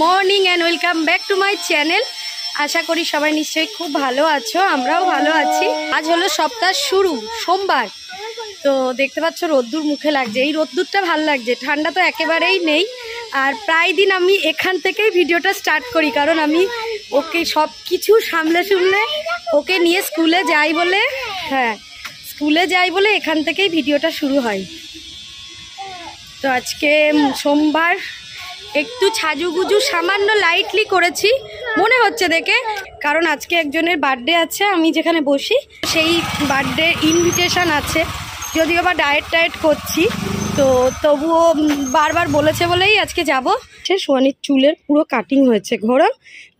Morning and welcome back to my channel. আশা করি সবাই নিশ্চয়ই খুব ভালো আছো, আমরাও ভালো আছি। আজ হলো সপ্তাহ শুরু, সোমবার। তো দেখতে পাচ্ছ রোদ্দুর মুখে লাগছে, এই রোদ্দুরটা ভালো লাগছে, ঠান্ডা তো একেবারেই নেই। আর প্রায় দিন আমি এখান থেকেই ভিডিওটা স্টার্ট করি, কারণ আমি ওকে সব কিছু সামলে ওকে নিয়ে স্কুলে যাই বলে, স্কুলে যাই বলে এখান থেকেই ভিডিওটা শুরু হয়। তো আজকে সোমবার, একটু সাজুগুজু সামান্য লাইটলি করেছি মনে হচ্ছে দেখে, কারণ আজকে একজনের বার্থডে আছে, আমি যেখানে বসি সেই বার্থডে ইনভিটেশন আছে। যদিও বা ডায়েট করছি, তো তবুও বারবার বলেছে বলেই আজকে যাব। সে সোয়ানির চুলের পুরো কাটিং হয়েছে, ঘোরা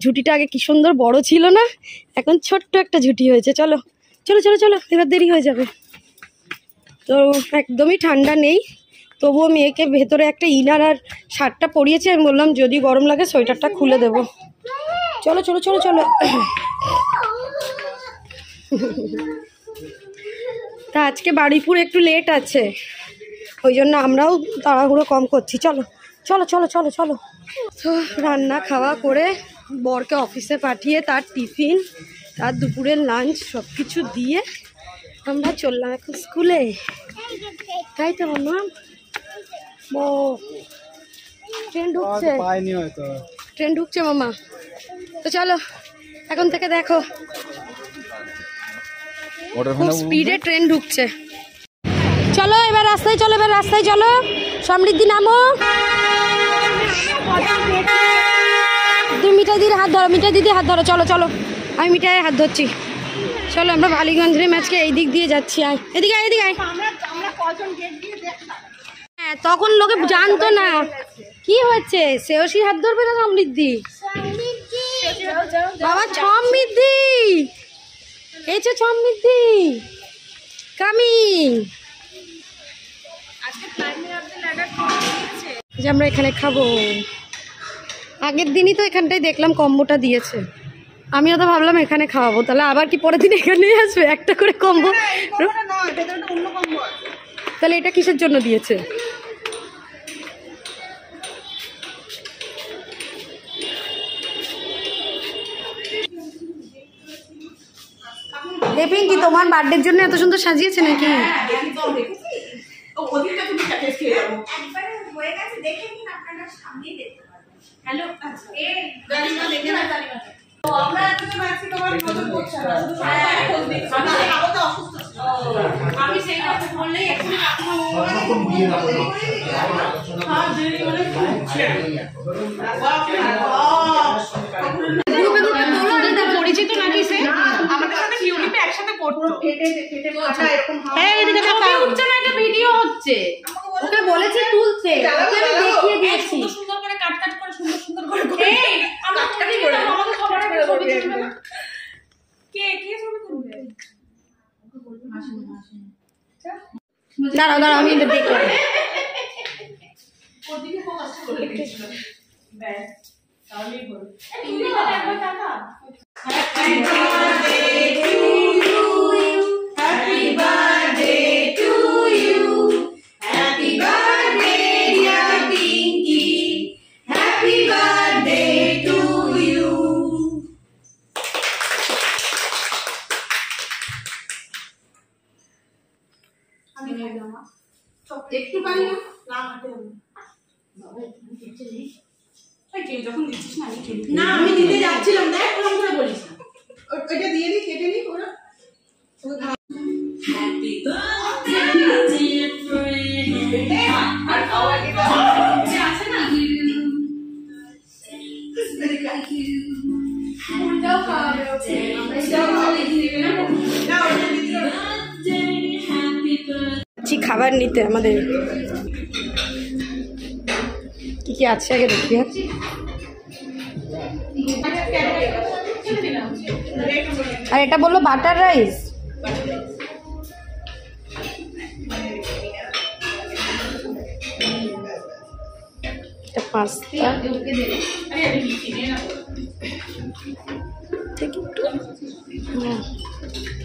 ঝুটিটা আগে কি সুন্দর বড় ছিল না, এখন ছোট্ট একটা ঝুটি হয়েছে। চলো চলো চলো চলো, এবার দেরি হয়ে যাবে। তো একদমই ঠান্ডা নেই, তবুও মেয়েকে ভেতরে একটা ইনার আর শার্টটা পরিয়েছি। আমি বললাম যদি গরম লাগে সোয়েটারটা খুলে দেবো। চলো চলো চলো চলো। তা আজকে বাড়িপুর একটু লেট আছে, ওই জন্য আমরাও তাড়াহুড়ো কম করছি। চলো চলো চলো চলো চলো। তো রান্না খাওয়া করে বরকে অফিসে পাঠিয়ে তার টিফিন, তার দুপুরের লাঞ্চ সব কিছু দিয়ে আমরা চললাম এখন স্কুলে, তাই তো মামা? ট্রেন ঢুকছে মামা। তো চলো এখন থেকে দেখো খুব স্পিডে ট্রেন ঢুকছে। চলো এবার রাস্তায় চলো, এবার রাস্তায় চলো। সমৃদ্ধি নামো, তুমি মিঠাই দিদির হাত ধরো, মিঠাই দিদি হাত ধরো। চলো চলো, আমি মিঠাই হাত ধরছি। চলো আমরা বালিগঞ্জের ম্যাচকে এই দিক দিয়ে যাচ্ছি। আয় এদিকে, আয় এদিকে আয়। হ্যাঁ, তখন লোকে জানতো না কি হয়েছে। শ্রেয়সী হাত ধরবে না সমৃদ্ধি? বাবা সমৃদ্ধি, এই যে সমৃদ্ধি কামিং। যে আমরা এখানে খাবো, আগের দিনই তো এখানটায় দেখলাম কম্বোটা দিয়েছে, আমিও তো ভাবলাম এখানে খাওয়াবো, তাহলে আবার কি পরের দিন এখানেই আসবে একটা করে কম্বো? তাহলে এটা কিসের জন্য দিয়েছে? কি তোমার বার্থডের জন্য এত সুন্দর সাজিয়েছে নাকি? পরিচিত নাকি সে? আমাদের সাথে ইউনিটে একসাথে পড়তো। ভিডিও হচ্ছে, ওকে বলেছে তুলছে, ওকে আমি দেখিয়ে দিয়েছি। সুন্দর করে কাট করে সুন্দর সুন্দর করে আমরা ছবি করে আমাদের সবার একটা ছবি তুলবে না। কে কে ছবি তুলবে? ওকে বলবো হাসিনা হাসিনা। দাঁড়াও দাঁড়াও, আমি এটা দেখব। ওদিকে ফোকাস করে রেখেছিল। ব্যাস তাহলেই বল। তুমি তো একবার টাকা। Happy birthday to you, happy birthday to you, happy birthday dear Pinky, happy birthday to you. আমি খাই না মা, দেখতে পারি না, না হাতে আমি বাবা তুমি দেখতে নেই। তুই যখন দিচ্ছিস না আমি খেলি না, আমি দিতে যাচ্ছিলাম, দেখ কোন করে বলিস না, ওইটা দিয়ে দি, কেটে নি ওরা। হ্যাপি বার্থডে ডিয়ার ফ্রেন্ড, আর খাওয়া কি আছে না উল্টাও খাওয়াবে, ওকে আমরাও খাওয়াবে দিবে না, না ওটা দিতে খাবার নিতে। আমাদের কি কি আছে আগে দেখি। আর এটা বললো বাটার রাইস। পাস্তা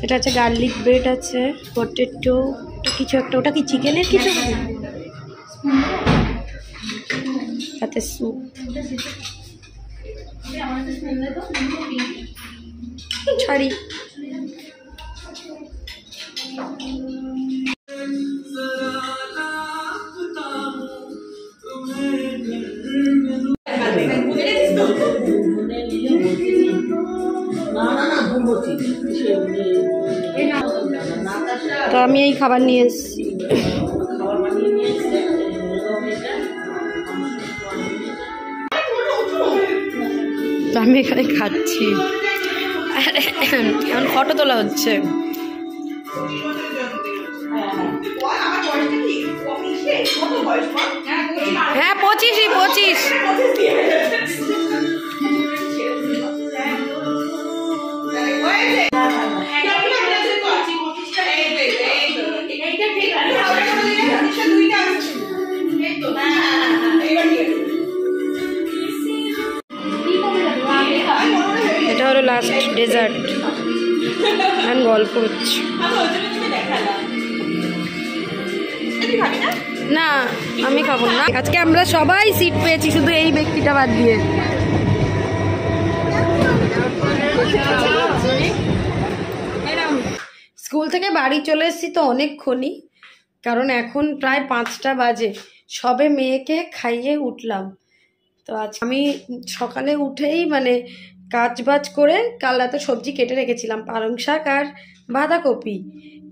এটা আছে, গার্লিক ব্রেড আছে, পটেটো কিছু একটা, ওটা কি চিকেনের কিছু সাথে স্যুপ। ছাড়ি তো আমি এই খাবার নিয়ে এসেছি। তো আমি এখানে খাচ্ছি, এখন ফটো তোলা হচ্ছে। হ্যাঁ 25। এটা হলো লাস্ট ডেজার্ট, এখন গল্প হচ্ছে। না আমি খাবো না, আজকে আমরা সবাই সিট পেয়েছি, শুধু এই ব্যক্তিটা বাদ দিয়ে। স্কুল থেকে বাড়ি চলে এসেছি তো অনেকক্ষণই, কারণ এখন প্রায় 5টা বাজে, সবে মেয়েকে খাইয়ে উঠলাম। তো আজ আমি সকালে উঠেই মানে কাজ বাজ করে কাল রাতে সবজি কেটে রেখেছিলাম, পালং শাক আর বাঁধাকপি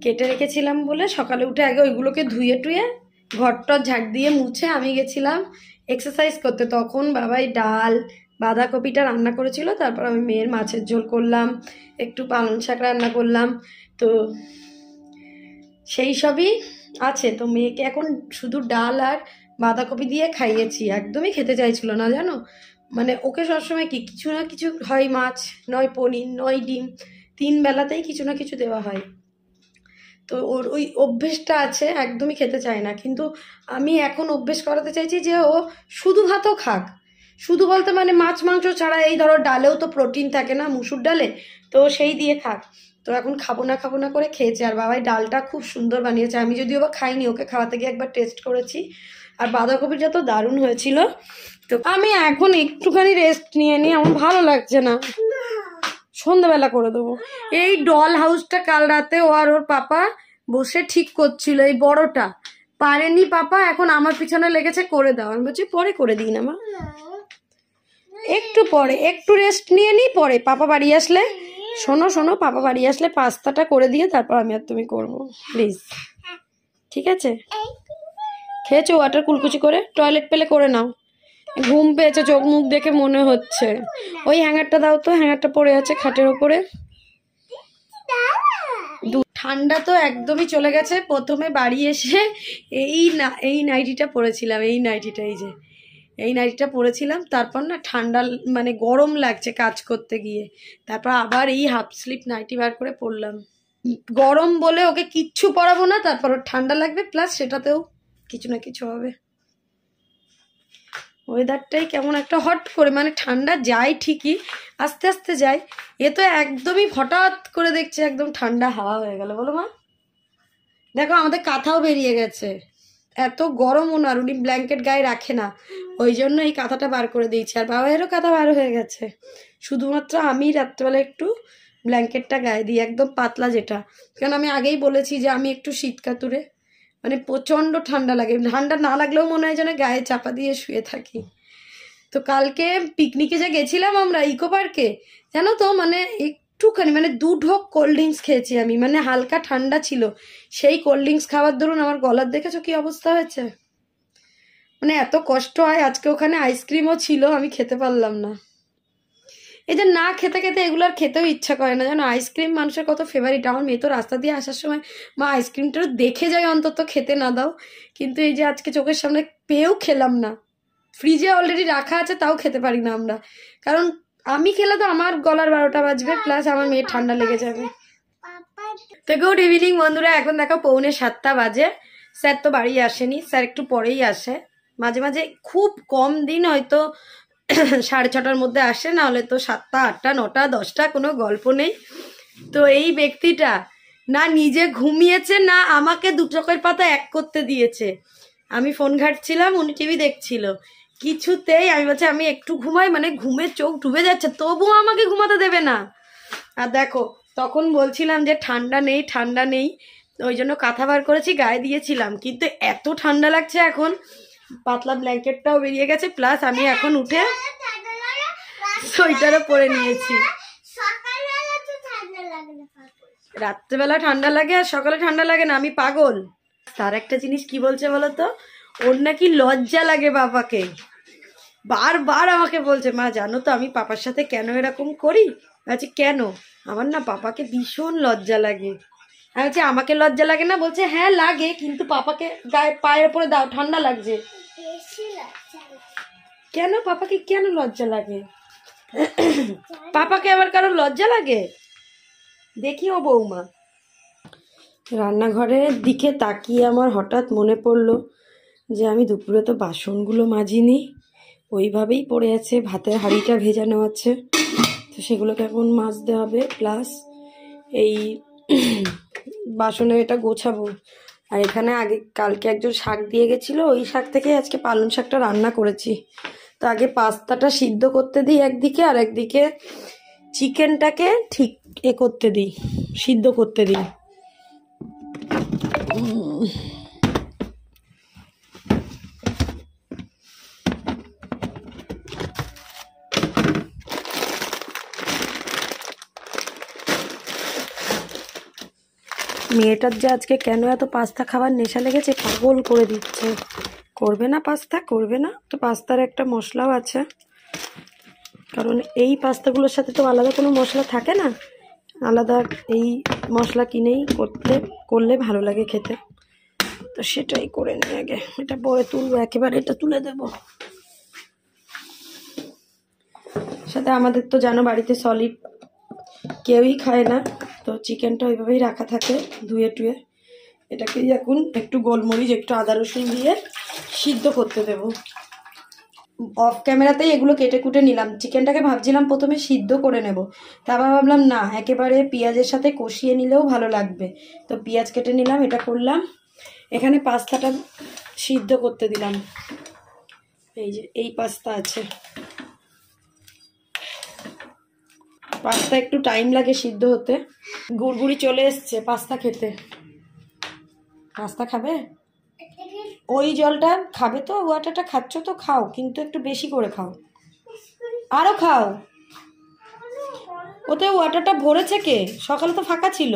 কেটে রেখেছিলাম বলে সকালে উঠে আগে ওইগুলোকে ধুয়ে টুয়ে ঘরটর ঝাঁট দিয়ে মুছে আমি গেছিলাম এক্সারসাইজ করতে। তখন বাবাই ডাল বাঁধাকপিটা রান্না করেছিল, তারপর আমি মেয়ের মাছের ঝোল করলাম, একটু পালং শাক রান্না করলাম, তো সেই সবই আছে। তো মেয়েকে এখন শুধু ডাল আর বাঁধাকপি দিয়ে খাইয়েছি, একদমই খেতে চাইছিল না জানো। মানে ওকে সবসময় কিছু না কিছু হয়, মাছ নয় পনির নয় ডিম, 3 বেলাতেই কিছু না কিছু দেওয়া হয়। তো ওর ওই অভ্যেসটা আছে, একদমই খেতে চায় না। কিন্তু আমি এখন অভ্যেস করাতে চাইছি যে ও শুধু ভাতও খাক, শুধু বলতে মানে মাছ মাংস ছাড়া, এই ধরো ডালেও তো প্রোটিন থাকে না মুসুর ডালে, তো সেই দিয়ে খাক। তো এখন খাবো না করে খেয়েছে। আর বাবাই ডালটা খুব সুন্দর বানিয়েছে, আমি যদিও বা খাইনি, ওকে খাওয়াতে গিয়ে একবার টেস্ট করেছি। আর বাঁধাকপিটা তো দারুণ হয়েছিল। তো আমি এখন একটুখানি রেস্ট নিয়ে নিই, আমার ভালো লাগছে না, সন্ধ্যাবেলা করে দেবো। এই ডল হাউসটা কাল রাতে ও আর ওর পাপা বসে ঠিক করছিল, এই বড়টা পারেনি পাপা, এখন আমার পিছনে লেগেছে করে দাও। আমি বলছি পরে করে দিই না মা, একটু পরে, একটু রেস্ট নিয়ে নিই, পরে পাপা বাড়ি আসলে, শোনো পাপা বাড়ি আসলে পাস্তাটা করে দিয়ে তারপর আমি আর তুমি করবো প্লিজ, ঠিক আছে? খেয়েছো ওয়াটার কুলকুচি করে? টয়লেট পেলে করে নাও, ঘুম পেয়েছে চোখ মুখ দেখে মনে হচ্ছে। ওই হ্যাঙ্গারটা দাও তো, হ্যাঙ্গারটা পড়ে আছে খাটের ওপরে। ঠান্ডা তো একদমই চলে গেছে। প্রথমে বাড়ি এসে এই নাইটিটা পরেছিলাম, এই নাইটিটা পরেছিলাম, তারপর না ঠান্ডা মানে গরম লাগছে কাজ করতে গিয়ে, তারপর আবার এই হাফ স্লিপ নাইটি বার করে পরলাম। গরম বলে ওকে কিচ্ছু পরাবো না, তারপর ওর ঠান্ডা লাগবে, প্লাস সেটাতেও কিছু না কিছু হবে। ওয়েদারটাই কেমন একটা হট করে, মানে ঠান্ডা যায় ঠিকই, আস্তে আস্তে যায়, এ তো একদমই হঠাৎ করে দেখছে একদম ঠান্ডা হাওয়া হয়ে গেল। বলো মা, দেখো আমাদের কাঁথাও বেরিয়ে গেছে, এত গরম ওনার, উনি ব্ল্যাঙ্কেট গায়ে রাখে না, ওই জন্য এই কাঁথাটা বার করে দিয়েছি। আর বাবাইয়েরও কাঁথা বার হয়ে গেছে, শুধুমাত্র আমি রাত্রেবেলা একটু ব্ল্যাঙ্কেটটা গায়ে দিই, একদম পাতলা যেটা, কারণ আমি আগেই বলেছি যে আমি একটু শীতকাতুরে, মানে প্রচণ্ড ঠান্ডা লাগে, ঠান্ডা না লাগলেও মনে হয় যেন গায়ে চাপা দিয়ে শুয়ে থাকি। তো কালকে পিকনিকে যে গেছিলাম আমরা ইকো পার্কে, জানো তো, মানে একটুখানি মানে 2 ঢোক কোল্ড ড্রিঙ্কস খেয়েছি আমি, মানে হালকা ঠান্ডা ছিল, সেই কোল্ড ড্রিঙ্কস খাওয়ার দরুন আমার গলার দেখেছো কি অবস্থা হয়েছে, মানে এত কষ্ট হয়। আজকে ওখানে আইসক্রিমও ছিল, আমি খেতে পারলাম না। এই যে না খেতে খেতে এগুলো আর খেতেও ইচ্ছা করে না জানো, আইসক্রিম মানুষের কত ফেভারিট। আমার মেয়ে তো রাস্তা দিয়ে আসার সময় মা আইসক্রিমটা দেখে যায় অন্তত, খেতে না দাও, কিন্তু এই যে আজকে চোখের সামনে পেয়েও খেলাম না, ফ্রিজে অলরেডি রাখা আছে তাও খেতে পারি না আমরা, কারণ আমি খেলে তো আমার গলার 12টা বাজবে, প্লাস আমার মেয়ের ঠান্ডা লেগে যাবে। তো গুড ইভিনিং বন্ধুরা, এখন দেখো 6:45 বাজে। স্যার তো বাড়ি আসেনি, স্যার একটু পরেই আসে। মাঝে মাঝে খুব কম দিন হয়তো 6:30টার মধ্যে আসে, না হলে তো 7টা 8টা 9টা 10টা, কোনো গল্প নেই। তো এই ব্যক্তিটা না নিজে ঘুমিয়েছে, না আমাকে 2 চোখের পাতা এক করতে দিয়েছে। আমি ফোন ঘাটছিলাম, উনি টিভি দেখছিল, কিছুতেই আমি বলছি আমি একটু ঘুমাই, মানে ঘুমে চোখ ডুবে যাচ্ছে, তবুও আমাকে ঘুমাতে দেবে না। আর দেখো তখন বলছিলাম যে ঠান্ডা নেই ঠান্ডা নেই, ওই জন্য কাঁথা বার করেছি গায়ে দিয়েছিলাম, কিন্তু এত ঠান্ডা লাগছে এখন, পাতলা ব্ল্যাঙ্কেটটাও বেরিয়ে গেছে, প্লাস আমি এখন উঠে সোয়েটারও পরে নিয়েছি। রাত্রেবেলা ঠান্ডা লাগে আর সকালে ঠান্ডা লাগে না, আমি পাগল। তার একটা জিনিস কি বলছে বলতো, ওর নাকি লজ্জা লাগে বাবাকে। বারবার আমাকে বলছে, মা জানো তো আমি পাপার সাথে কেন এরকম করি? বলছি কেন? আমার না পাপাকে ভীষণ লজ্জা লাগে। আমি বলছি আমাকে লজ্জা লাগে না? বলছে হ্যাঁ লাগে, কিন্তু পাপাকে গায়ে পায়ের উপরে দাও, ঠান্ডা লাগছে। কেন পাপাকে কেন লজ্জা লাগে? পাপাকে আবার কারো লজ্জা লাগে? দেখি ও বৌমা। রান্নাঘরের দিকে তাকিয়ে আমার হঠাৎ মনে পড়লো যে আমি দুপুরে তো বাসনগুলো মাজিনি, ওইভাবেই পড়ে আছে। ভাতের হাঁড়িটা ভেজানো আছে, তো সেগুলোকে এখন মাজতে হবে, প্লাস এই বাসনে এটা গোছাবো। আর এখানে আগে কালকে একজন শাক দিয়ে গেছিলো, ওই শাক থেকে আজকে পালং শাকটা রান্না করেছি। তো আগে পাস্তাটা সিদ্ধ করতে দিই একদিকে, আর একদিকে চিকেনটাকে ঠিক করতে দিই, সিদ্ধ করতে দিই। মেয়েটার যে আজকে কেন এত পাস্তা খাবার নেশা লেগেছে, পাগল করে দিচ্ছে। করবে না পাস্তা, করবে না তো। পাস্তার একটা মশলাও আছে, কারণ এই পাস্তাগুলোর সাথে তো আলাদা কোনো মশলা থাকে না, আলাদা এই মশলা কিনেই করলে ভালো লাগে খেতে। তো সেটাই করে নিই আগে, এটা পরে তুলবো, একেবারে এটা তুলে দেব। সাথে আমাদের তো জানো বাড়িতে সলিড কেউই খায় না, তো চিকেনটা ওইভাবেই রাখা থাকে ধুয়ে টুয়ে। এটাকে এখন একটু গোলমরিচ একটু আদা রসুন দিয়ে সিদ্ধ করতে দেব। অফ ক্যামেরাতেই এগুলো কেটে কুটে নিলাম। চিকেনটাকে ভাবছিলাম প্রথমে সিদ্ধ করে নেব, তারপর ভাবলাম না, একেবারে পেঁয়াজের সাথে কষিয়ে নিলেও ভালো লাগবে। তো পেঁয়াজ কেটে নিলাম, এটা করলাম। এখানে পাস্তাটা সিদ্ধ করতে দিলাম, এই যে এই পাস্তা আছে। পাস্তা একটু টাইম লাগে সিদ্ধ হতে। গুড়গুড়ি চলে এসছে পাস্তা খেতে। পাস্তা খাবে? ওই জলটা খাবে তো, ওয়াটারটা খাচ্ছ তো খাও, কিন্তু একটু বেশি করে খাও, আরো খাও। ওতে ওয়াটারটা ভরেছে কে? সকালে তো ফাঁকা ছিল।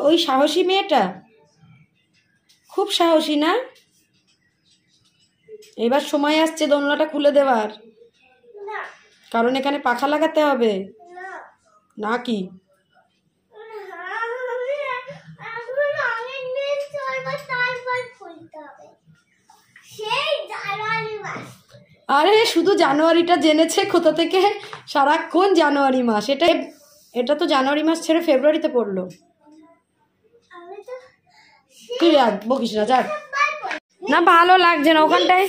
ওই সাহসী মেয়েটা খুব সাহসী না? এবার সময় আসছে দোলনাটা খুলে দেওয়ার, কারণ এখানে পাখা লাগাতে হবে। না কি? আরে শুধু জানুয়ারিটা জেনেছে কোথা থেকে, সারাক্ষণ জানুয়ারি মাস। এটা তো জানুয়ারি মাস ছেড়ে ফেব্রুয়ারিতে পড়লো। তুই বকিস না, যা না, ভালো লাগছে না ওখানটায়।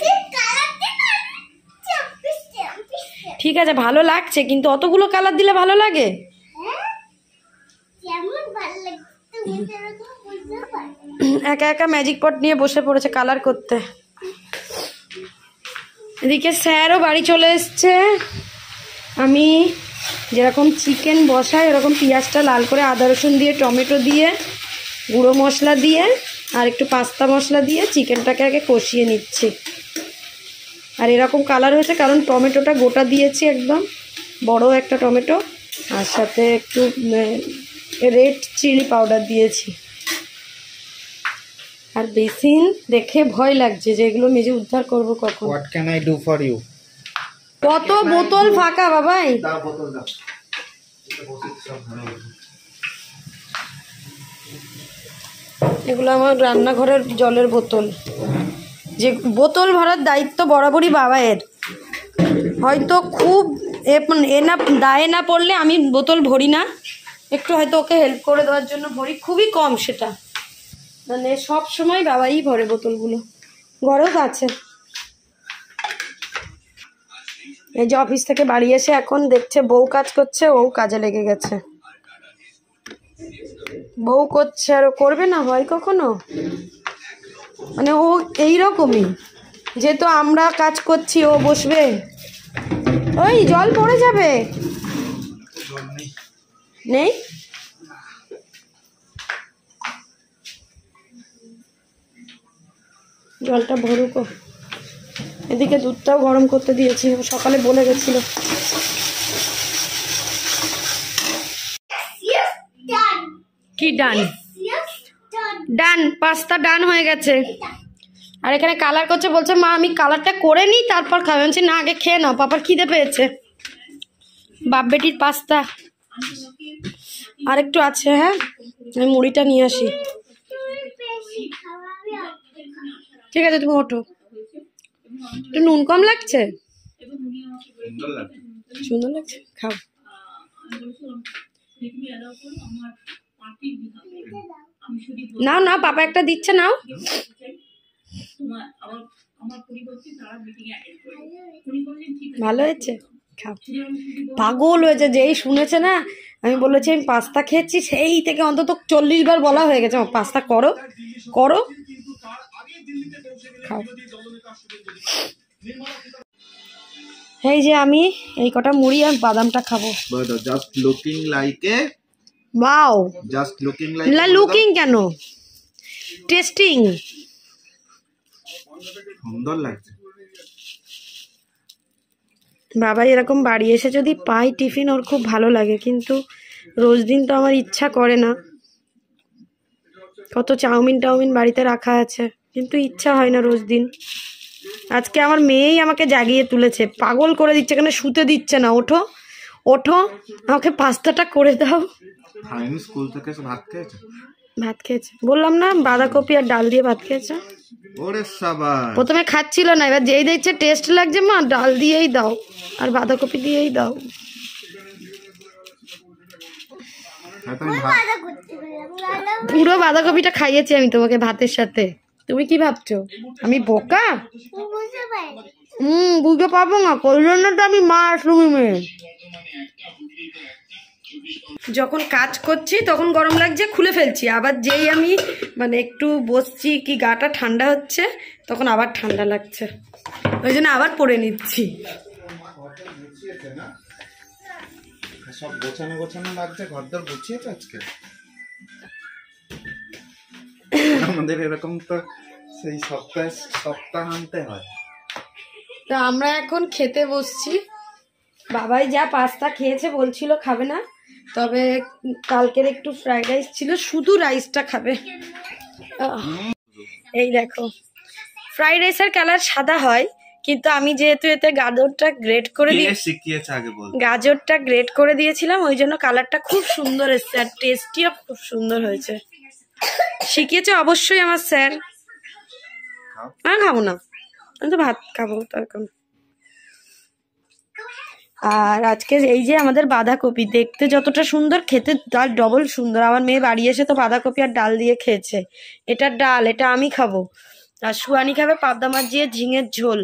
ঠিক আছে ভালো লাগছে, কিন্তু অতগুলো কালার দিলে ভালো লাগে? একা একা ম্যাজিক পট নিয়ে বসে পড়েছে কালার করতে। এদিকে স্যারও বাড়ি চলে এসছে। আমি যেরকম চিকেন বসাই এরকম পেঁয়াজটা লাল করে আদা রসুন দিয়ে, টমেটো দিয়ে, গুঁড়ো মশলা দিয়ে আর একটু পাস্তা মশলা দিয়ে চিকেনটাকে আগে কষিয়ে নিচ্ছি। আর এরকম কালার হয়েছে কারণ টমেটোটা গোটা দিয়েছি, একদম বড় একটা টমেটো, আর সাথে একটু রেড চিলি পাউডার দিয়েছি। আর বেসিন দেখে ভয় লাগছে যে এগুলো মেজে উদ্ধার করবো কখন। What can I do for you? কত বোতল ফাঁকা বাবাই। এগুলো আমার রান্নাঘরের জলের বোতল, যে বোতল ভরার দায়িত্ব বরাবরই বাবাইয়ের। হয়তো খুব এ না দায়ে না পড়লে আমি বোতল ভরি না, একটু হয়তো ওকে হেল্প করে দেওয়ার জন্য ভরি, খুবই কম সেটা, মানে সব সময় বাবাই ভরে বোতলগুলো, ঘরেও তো আছে। এই যে অফিস থেকে বাড়ি এসে এখন দেখছে বউ কাজ করছে, ও কাজে লেগে গেছে। বউ করছে আর ও করবে না, হয় কখনো? মানে ও এইরকমই, যেহেতু আমরা কাজ করছি ও বসবে। ওই জল পড়ে যাবে, নেই জলটা ভরুক। এদিকে দুধটাও গরম করতে দিয়েছি, সকালে বলে গেছিল। কি ডান? ডান, পাস্তা ডান হয়ে গেছে। আর এখানে কালার করছে, বলছে মা আমি কালারটা করে নিই তারপর খাবে। বলছি না, আগে খেয়ে নাও, পাপার খিদে পেয়েছে। বাপ বেটির পাস্তা আর একটু আছে। হ্যাঁ, আমি মুড়িটা নিয়ে আসি। ঠিক আছে, তুমি ওঠো। একটু নুন কম লাগছে? সুন্দর লাগছে, খাও। নাও না, পাপা একটা দিচ্ছে, নাও। ভালো হয়েছে, খাও। পাগল হয়েছে, যেই শুনেছে না আমি বলেছি আমি পাস্তা খেয়েছি, সেই থেকে অন্তত 40 বার বলা হয়ে গেছে পাস্তা করো করো, খাও। এই যে আমি এই কটা মুড়ি আর বাদামটা খাবো। Just looking like a wow, just looking like looking কেন, টেস্টিং। সুন্দর লাগছে। বাবা এরকম বাড়ি এসে যদি পাই টিফিন, ওর খুব ভালো লাগে, কিন্তু রোজ দিন তো আমার ইচ্ছা করে না। কত চাউমিন টাউমিন বাড়িতে রাখা আছে, কিন্তু ইচ্ছা হয় না রোজ দিন। আজকে আমার মেয়েই আমাকে জাগিয়ে তুলেছে, পাগল করে দিচ্ছে, এখানে শুতে দিচ্ছে না। ওঠো ওঠো, আমাকে পাস্তাটা করে দাও। স্কুল থেকে ভাত খেয়েছে? ভাত খেয়েছে, বললাম না, বাঁধাকপি আর ডাল দিয়ে ভাত খেয়েছে। ওরে সাবাস। প্রথমে খাচ্ছিল না, এবার যেই দেখছে টেস্ট লাগছে, মা ডাল দিয়েই দাও আর বাঁধাকপি দিয়েই দাও। পুরো বাঁধাকপিটা খাইয়েছি আমি তোমাকে ভাতের সাথে। তুমি কি ভাবছো আমি বোকা? বুঝতে পারবো না, ওই জন্য তো আমি মাশরুমি মেয়ে। যখন কাজ করছি তখন গরম লাগছে, খুলে ফেলছি, আবার যেই আমি মানে একটু বসছি কি গাটা ঠান্ডা হচ্ছে তখন আবার ঠান্ডা লাগছে, ওই জন্য আবার পরে নিচ্ছি। সব গোছানো গোছানো লাগছে, ঘরদর গুছিয়েছে আজকে। আমাদের এরকম তো সেই সপ্তাহান্তে হয়। তো আমরা এখন খেতে বসছি। বাবাই যা পাস্তা খেয়েছে, বলছিল খাবে না, তবে কালকের একটু ফ্রাইড রাইস ছিল, শুধু রাইসটা খাবে। এই দেখো, ফ্রাইড রাইসের কালার সাদা হয়, কিন্তু আমি যেহেতু এতে গাজরটা গ্রেট করে গাজরটা গ্রেট করে দিয়েছিলাম, ওই জন্য কালারটা খুব সুন্দর এসছে, আর টেস্টিও খুব সুন্দর হয়েছে। শিখিয়েছে অবশ্যই আমার স্যার। আমি খাবো না, আমি তো ভাত খাবো তখন। আর আজকে এই যে আমাদের বাঁধাকপি, দেখতে যতটা সুন্দর, খেতে তার ডবল সুন্দর। আমার মেয়ে বাড়ি এসে তো বাঁধাকপি আর ডাল দিয়ে খেয়েছে। এটা ডাল, এটা আমি খাবো, আর সুয়ানি খাবে পাবদা মাছ দিয়ে ঝিঙের ঝোল।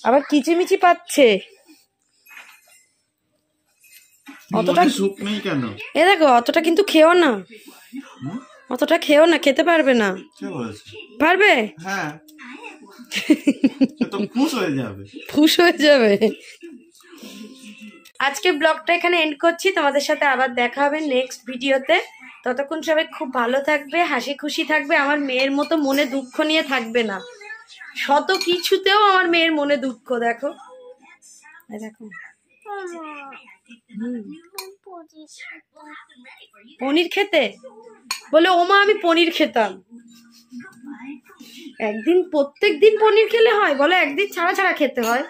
আবার কিচিমিচি পাচ্ছে, অতটা সুপ নেই কেন? এ দেখো, অতটা কিন্তু খেও না, অতটা খেও না, খেতে পারবে না। পারবে? হ্যাঁ, তো ফুস হয়ে যাবে, ফুস হয়ে যাবে। আজকে ব্লগটা এখানে এন্ড করছি, তোমাদের সাথে আবার দেখা হবে নেক্সট ভিডিওতে। ততক্ষণ সবাই খুব ভালো থাকবে, হাসি খুশি থাকবে, আমার মেয়ের মতো মনে দুঃখ নিয়ে থাকবে না। শত কিছুতেও আমার মেয়ের মনে দুঃখ, দেখো দেখো। পনির খেতে বলে, ওমা আমি পনির খেতাম। একদিন প্রত্যেক দিন পনির খেলে হয়? বলে একদিন ছাড়া ছাড়া খেতে হয়।